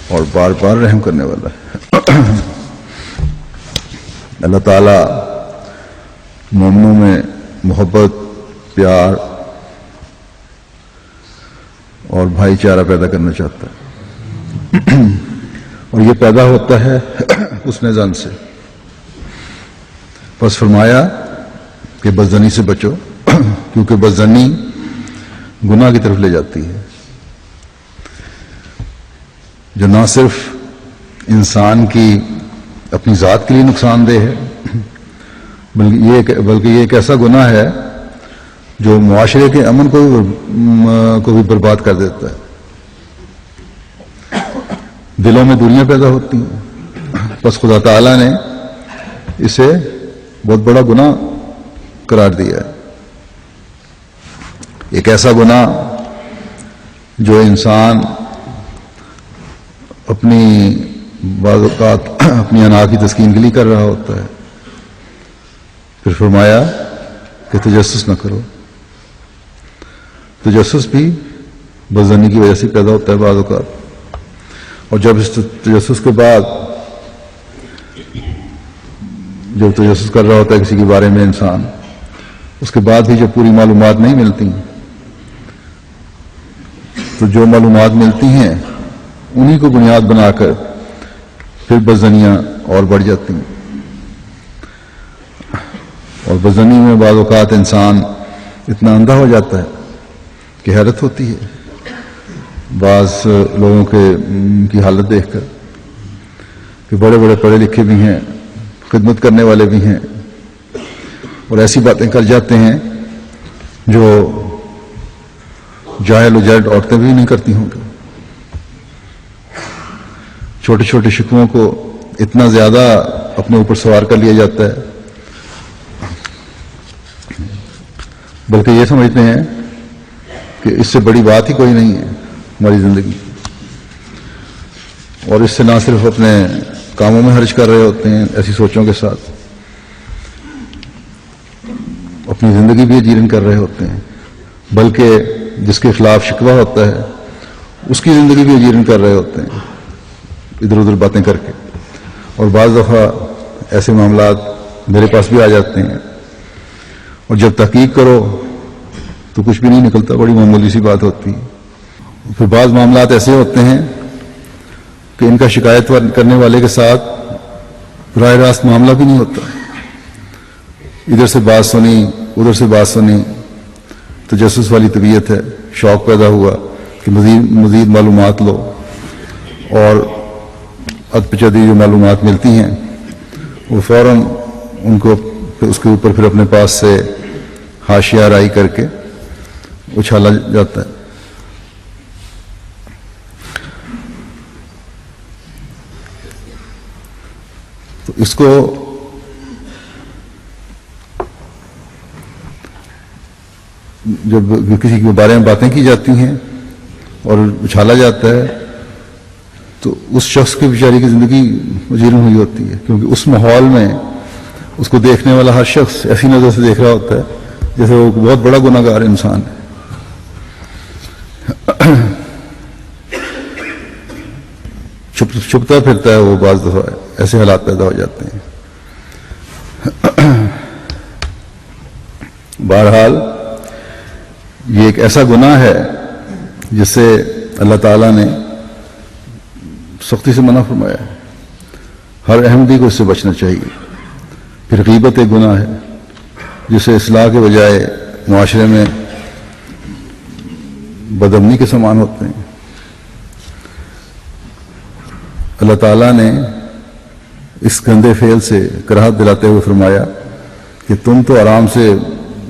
اور بار بار رحم کرنے والا ہے۔ اللہ تعالیٰ مومنوں میں محبت، پیار اور بھائی چارہ پیدا کرنا چاہتا ہے، اور یہ پیدا ہوتا ہے حسن ظن سے۔ پس فرمایا کہ بدظنی سے بچو، کیونکہ بدظنی گناہ کی طرف لے جاتی ہے، جو نہ صرف انسان کی اپنی ذات کے لیے نقصان دہ ہے، بلکہ یہ ایک ایسا گناہ ہے جو معاشرے کے امن کو بھی برباد کر دیتا ہے۔ دلوں میں دوریاں پیدا ہوتی ہیں، بس خدا تعالیٰ نے اسے بہت بڑا گناہ قرار دیا ہے، ایک ایسا گناہ جو انسان اپنی بعض اوقات اپنی انا کی تسکین کے لیے کر رہا ہوتا ہے۔ پھر فرمایا کہ تجسس نہ کرو۔ تجسس بھی بدظنی کی وجہ سے پیدا ہوتا ہے بعض اوقات، اور جب اس تجسس کے بعد جب تجسس کر رہا ہوتا ہے کسی کے بارے میں انسان، اس کے بعد بھی جب پوری معلومات نہیں ملتی تو جو معلومات ملتی ہیں انہی کو بنیاد بنا کر پھر بدظنیاں اور بڑھ جاتی ہیں، اور بدظنی میں بعض اوقات انسان اتنا اندھا ہو جاتا ہے کہ حیرت ہوتی ہے بعض لوگوں کی حالت دیکھ کر کہ بڑے بڑے پڑھے لکھے بھی ہیں، خدمت کرنے والے بھی ہیں، اور ایسی باتیں کر جاتے ہیں جو جاہل و جہل عورتیں بھی نہیں کرتی ہوں گی۔ چھوٹے چھوٹے شکووں کو اتنا زیادہ اپنے اوپر سوار کر لیا جاتا ہے، بلکہ یہ سمجھتے ہیں کہ اس سے بڑی بات ہی کوئی نہیں ہے ہماری زندگی، اور اس سے نہ صرف اپنے کاموں میں حرج کر رہے ہوتے ہیں ایسی سوچوں کے ساتھ، اپنی زندگی بھی اجیرن کر رہے ہوتے ہیں، بلکہ جس کے خلاف شکوہ ہوتا ہے اس کی زندگی بھی اجیرن کر رہے ہوتے ہیں ادھر ادھر باتیں کر کے۔ اور بعض دفعہ ایسے معاملات میرے پاس بھی آ جاتے ہیں، اور جب تحقیق کرو تو کچھ بھی نہیں نکلتا، بڑی معمولی سی بات ہوتی ہے۔ پھر بعض معاملات ایسے ہوتے ہیں کہ ان کا شکایت کرنے والے کے ساتھ براہ راست معاملہ بھی نہیں ہوتا، ادھر سے بات سنی ادھر سے بات سنی، تجسس والی طبیعت ہے، شوق پیدا ہوا کہ مزید معلومات لو، اور ادپچدی جو معلومات ملتی ہیں وہ فوراً ان کو اس کے اوپر پھر اپنے پاس سے حاشیہ آرائی کر کے اچھالا جاتا ہے۔ تو اس کو جب کسی کے بارے میں باتیں کی جاتی ہیں اور اچھالا جاتا ہے تو اس شخص کی بیچاری کی زندگی اجیرن ہوئی ہوتی ہے، کیونکہ اس ماحول میں اس کو دیکھنے والا ہر شخص ایسی نظر سے دیکھ رہا ہوتا ہے جیسے وہ بہت بڑا گناہ گار انسان ہے۔ چھپتا پھرتا ہے وہ، بعض دفعہ ایسے حالات پیدا ہو جاتے ہیں۔ بہرحال یہ ایک ایسا گناہ ہے جس سے اللہ تعالیٰ نے سختی سے منع فرمایا ہے، ہر احمدی کو اس سے بچنا چاہیے۔ پھر غیبت ایک گناہ ہے، جسے اصلاح کے بجائے معاشرے میں بدامنی کے سامان ہوتے ہیں۔ اللہ تعالیٰ نے اس گندے فعل سے کراہت دلاتے ہوئے فرمایا کہ تم تو آرام سے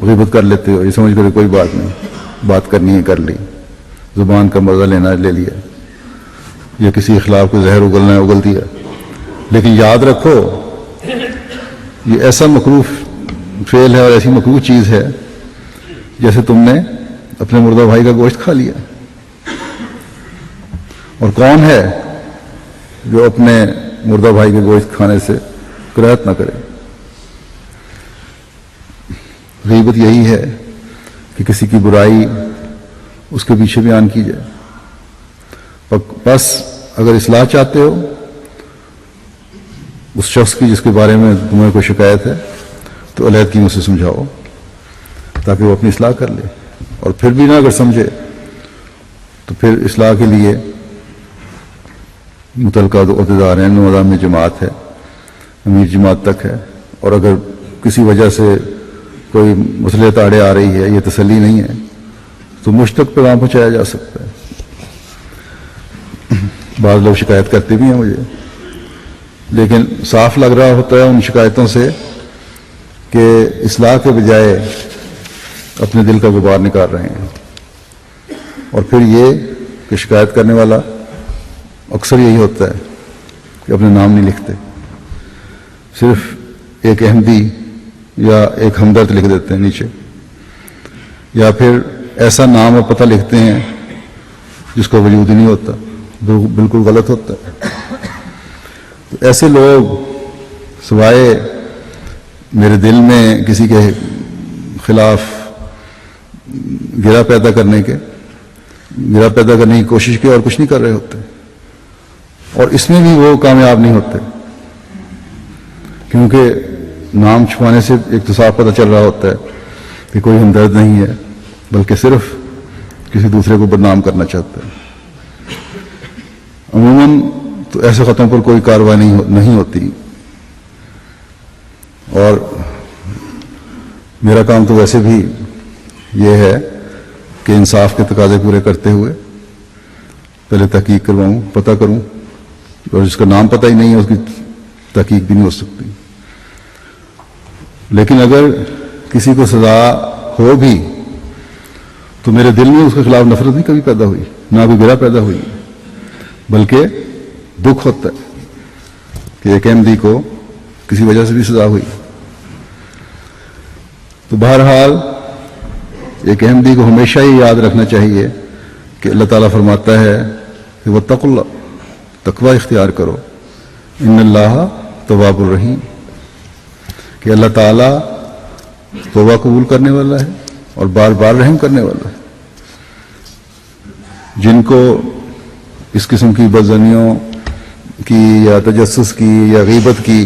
غیبت کر لیتے ہو، یہ سمجھ کر کوئی بات نہیں، بات کرنی ہے کر لی، زبان کا مزہ لینا ہے لے لیا، یا کسی اخلاق کو زہر اگلنا ہے اگل دیا، لیکن یاد رکھو یہ ایسا مکروہ فعل ہے اور ایسی مکروہ چیز ہے جیسے تم نے اپنے مردہ بھائی کا گوشت کھا لیا۔ اور کون ہے جو اپنے مردہ بھائی کے گوشت کھانے سے کراہت نہ کرے؟ غیبت یہی ہے کہ کسی کی برائی اس کے پیچھے بیان کی جائے۔ بس اگر اصلاح چاہتے ہو اس شخص کی جس کے بارے میں تمہیں کوئی شکایت ہے تو علیحدگی سے سمجھاؤ تاکہ وہ اپنی اصلاح کر لے، اور پھر بھی نہ اگر سمجھے تو پھر اصلاح کے لیے متعلقہ عہدیدار ہیں، نظام جماعت ہے، امیر جماعت تک ہے، اور اگر کسی وجہ سے کوئی مسئلے تاڑے آ رہی ہے، یہ تسلی نہیں ہے، تو مجھ تک پیغام پہنچایا جا سکتا ہے۔ بعض لوگ شکایت کرتے بھی ہیں مجھے، لیکن صاف لگ رہا ہوتا ہے ان شکایتوں سے کہ اصلاح کے بجائے اپنے دل کا غبار نکال رہے ہیں، اور پھر یہ کہ شکایت کرنے والا اکثر یہی ہوتا ہے کہ اپنے نام نہیں لکھتے، صرف ایک احمدی یا ایک ہمدرد لکھ دیتے ہیں نیچے، یا پھر ایسا نام اور پتہ لکھتے ہیں جس کا وجود ہی نہیں ہوتا، بالکل غلط ہوتا ہے۔ تو ایسے لوگ سوائے میرے دل میں کسی کے خلاف گرہ پیدا کرنے کی کوشش کی اور کچھ نہیں کر رہے ہوتے، اور اس میں بھی وہ کامیاب نہیں ہوتے، کیونکہ نام چھپانے سے ایک تو صاف پتہ چل رہا ہوتا ہے کہ کوئی ہمدرد نہیں ہے، بلکہ صرف کسی دوسرے کو بدنام کرنا چاہتا ہے۔ عموماً تو ایسے خطوں پر کوئی کارروائی نہیں ہوتی، اور میرا کام تو ویسے بھی یہ ہے کہ انصاف کے تقاضے پورے کرتے ہوئے پہلے تحقیق کرواؤں، پتہ کروں، اور جس کا نام پتہ ہی نہیں ہے اس کی تحقیق بھی نہیں ہو سکتی۔ لیکن اگر کسی کو سزا ہو بھی تو میرے دل میں اس کے خلاف نفرت نہیں کبھی پیدا ہوئی، نہ کوئی گرہ پیدا ہوئی، بلکہ دکھ ہوتا ہے کہ ایک احمدی کو کسی وجہ سے بھی سزا ہوئی۔ تو بہرحال ایک احمدی کو ہمیشہ ہی یاد رکھنا چاہیے کہ اللہ تعالیٰ فرماتا ہے کہ واتقوا اللہ، تقوی اختیار کرو، ان اللہ تواب الرحیم، کہ اللہ تعالیٰ توبہ قبول کرنے والا ہے اور بار بار رحم کرنے والا ہے۔ جن کو اس قسم کی بدظنیوں کی یا تجسس کی یا غیبت کی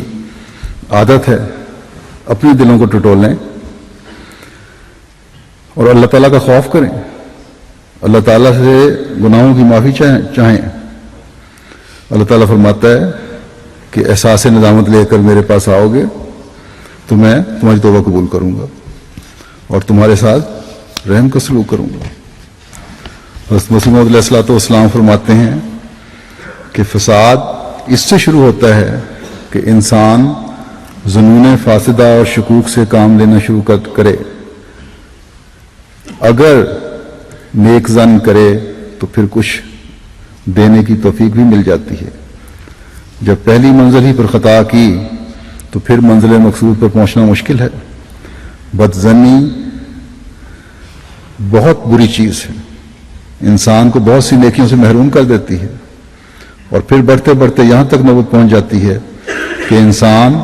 عادت ہے، اپنے دلوں کو ٹٹولیں اور اللہ تعالیٰ کا خوف کریں، اللہ تعالیٰ سے گناہوں کی معافی چاہیں۔ اللہ تعالیٰ فرماتا ہے کہ احساس ندامت لے کر میرے پاس آؤ گے تو میں تمہاری توبہ قبول کروں گا اور تمہارے ساتھ رحم کا سلوک کروں گا۔ حضرت مسیح موعود علیہ الصلوۃ والسلام فرماتے ہیں کہ فساد اس سے شروع ہوتا ہے کہ انسان ظنون فاسدہ اور شکوک سے کام لینا شروع کرے۔ اگر نیک ظن کرے تو پھر کچھ دینے کی توفیق بھی مل جاتی ہے۔ جب پہلی منزل ہی پر خطا کی تو پھر منزل مقصود پر پہنچنا مشکل ہے۔ بدظنی بہت بری چیز ہے، انسان کو بہت سی نیکیوں سے محروم کر دیتی ہے، اور پھر بڑھتے بڑھتے یہاں تک نوبت پہنچ جاتی ہے کہ انسان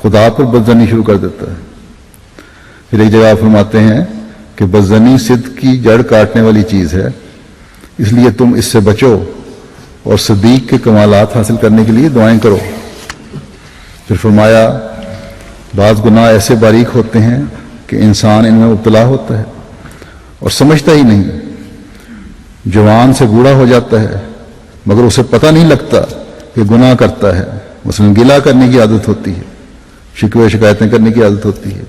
خدا پر بدظنی شروع کر دیتا ہے۔ پھر ایک جگہ فرماتے ہیں کہ بدظنی صدق کی جڑ کاٹنے والی چیز ہے، اس لیے تم اس سے بچو اور صدیق کے کمالات حاصل کرنے کے لیے دعائیں کرو۔ پھر فرمایا بعض گناہ ایسے باریک ہوتے ہیں کہ انسان ان میں مبتلا ہوتا ہے اور سمجھتا ہی نہیں، جوان سے بوڑھا ہو جاتا ہے مگر اسے پتہ نہیں لگتا کہ گناہ کرتا ہے۔ مثلا گلہ کرنے کی عادت ہوتی ہے، شکوے شکایتیں کرنے کی عادت ہوتی ہے،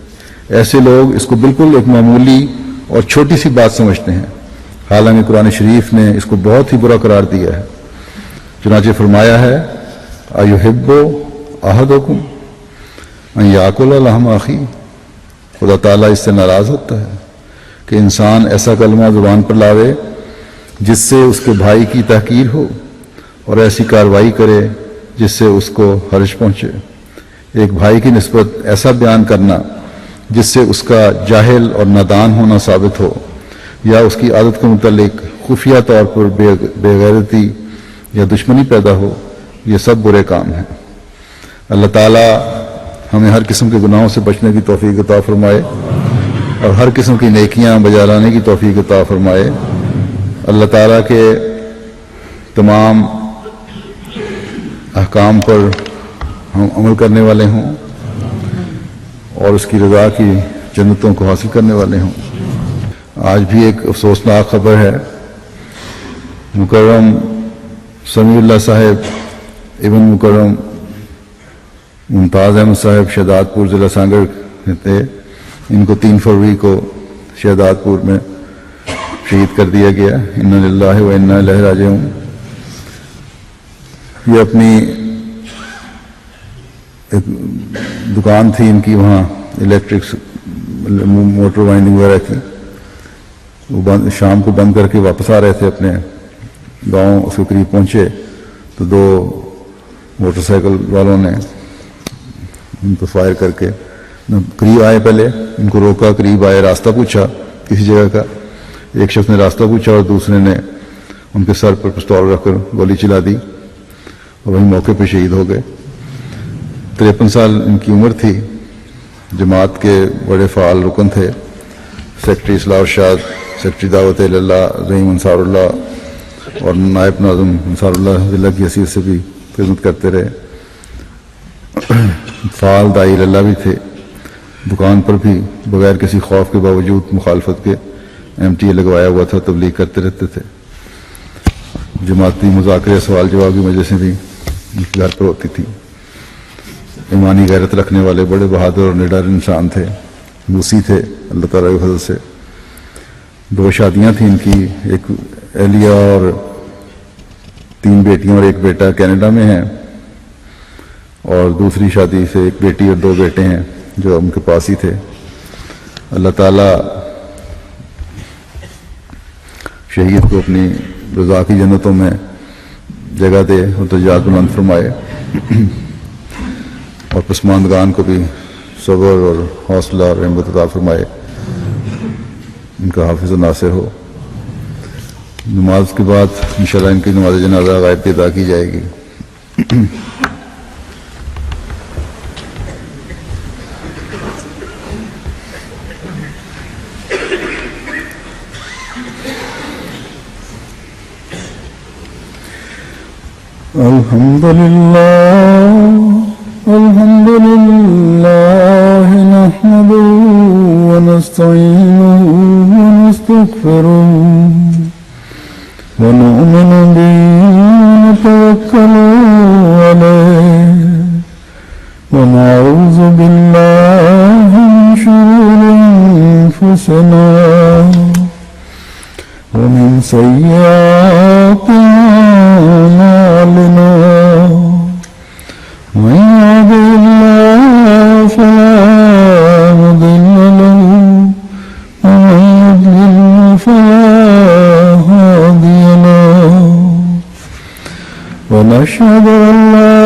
ایسے لوگ اس کو بالکل ایک معمولی اور چھوٹی سی بات سمجھتے ہیں، حالانکہ قرآن شریف نے اس کو بہت ہی برا قرار دیا ہے۔ چنانچہ فرمایا ہے ایحب احدکم ان یاکل لحم اخیہ، خدا تعالیٰ اس سے ناراض ہوتا ہے کہ انسان ایسا کلمہ زبان پر لاوے جس سے اس کے بھائی کی تحقیر ہو، اور ایسی کارروائی کرے جس سے اس کو حرج پہنچے۔ ایک بھائی کی نسبت ایسا بیان کرنا جس سے اس کا جاہل اور نادان ہونا ثابت ہو، یا اس کی عادت کے متعلق خفیہ طور پر بے غیرتی یا دشمنی پیدا ہو، یہ سب برے کام ہیں۔ اللہ تعالیٰ ہمیں ہر قسم کے گناہوں سے بچنے کی توفیق عطا فرمائے اور ہر قسم کی نیکیاں بجا لانے کی توفیق عطا فرمائے۔ اللہ تعالیٰ کے تمام احکام پر ہم عمل کرنے والے ہوں اور اس کی رضا کی جنتوں کو حاصل کرنے والے ہوں۔ آج بھی ایک افسوسناک خبر ہے، مکرم سمیع اللہ صاحب ابن مکرم ممتاز احمد صاحب شہداد پور ضلع سانگر تھے، ان کو 3 فروری کو شہداد پور میں شہید کر دیا گیا۔ انا للہ و انا الیہ راجعون۔ یہ اپنی ایک دکان تھی ان کی، وہاں الیکٹرک موٹر وائنڈنگ وغیرہ کی، وہ شام کو بند کر کے واپس آ رہے تھے اپنے گاؤں، اس کے قریب پہنچے تو 2 موٹر سائیکل والوں نے ان کو فائر کر کے قریب آئے، پہلے ان کو روکا، قریب آئے، راستہ پوچھا کسی جگہ کا، ایک شخص نے راستہ پوچھا اور دوسرے نے ان کے سر پر پستول رکھ کر گولی چلا دی اور وہیں موقع پہ شہید ہو گئے۔ 53 سال ان کی عمر تھی، جماعت کے بڑے فعال رکن تھے، سیکرٹری اصلاح ارشاد، سیکرٹری دعوت اللہ رحیم انصار اللہ اور نائب ناظم انصار اللہ ضلع کی حیثیت سے بھی خدمت کرتے رہے۔ فعال داعی اللہ بھی تھے، دکان پر بھی بغیر کسی خوف کے باوجود مخالفت کے MTA لگوایا ہوا تھا، تبلیغ کرتے رہتے تھے۔ جماعتی مذاکرے، سوال جواب کی مجلسیں بھی ان کے گھر پر ہوتی تھی۔ ایمانی غیرت رکھنے والے بڑے بہادر اور نڈر انسان تھے، موسی تھے اللہ تعالیٰ کی فضل سے۔ 2 شادیاں تھیں ان کی، ایک اہلیہ اور 3 بیٹیاں اور 1 بیٹا کینیڈا میں ہیں، اور دوسری شادی سے 1 بیٹی اور 2 بیٹے ہیں جو ان کے پاس ہی تھے۔ اللہ تعالیٰ شہید کو اپنی رضا کی جنتوں میں جگہ دے اور درجات بلند فرمائے، اور پسماندگان کو بھی صبر اور حوصلہ اور رحمت عطا فرمائے، ان کا حافظ و ناصر ہو۔ نماز کے بعد انشاءاللہ ان کی نماز جنازہ غائب کی ادا کی جائے گی۔ الحمد لله نحمده ونستعينه ونستغفره ونؤمن به ونتوكل عليه ونعوذ بالله من شرور أنفسنا ومن سيئات أعمالنا، من يهده الله فلا مضل له ومن يضلل فلا هادي له، ونشهد أن لا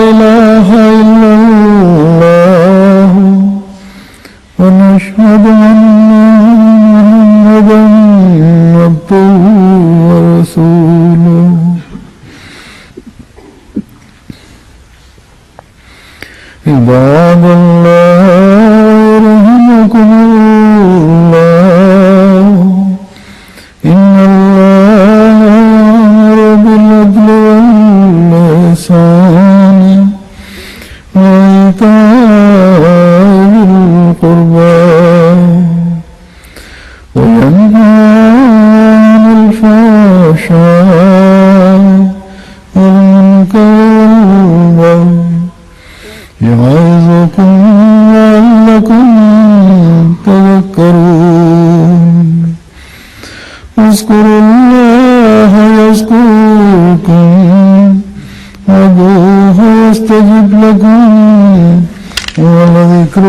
إله إلا الله ونشهد أن محمدا عبده ورسوله۔ عباد الله رحمكم الله، إن الله يأمر بالعدل والإحسان وإيتاء ذي القربى ربكم لعلكم تذكرون اذكروا الله يذكركم وادعوه يستجب لكم ولذكر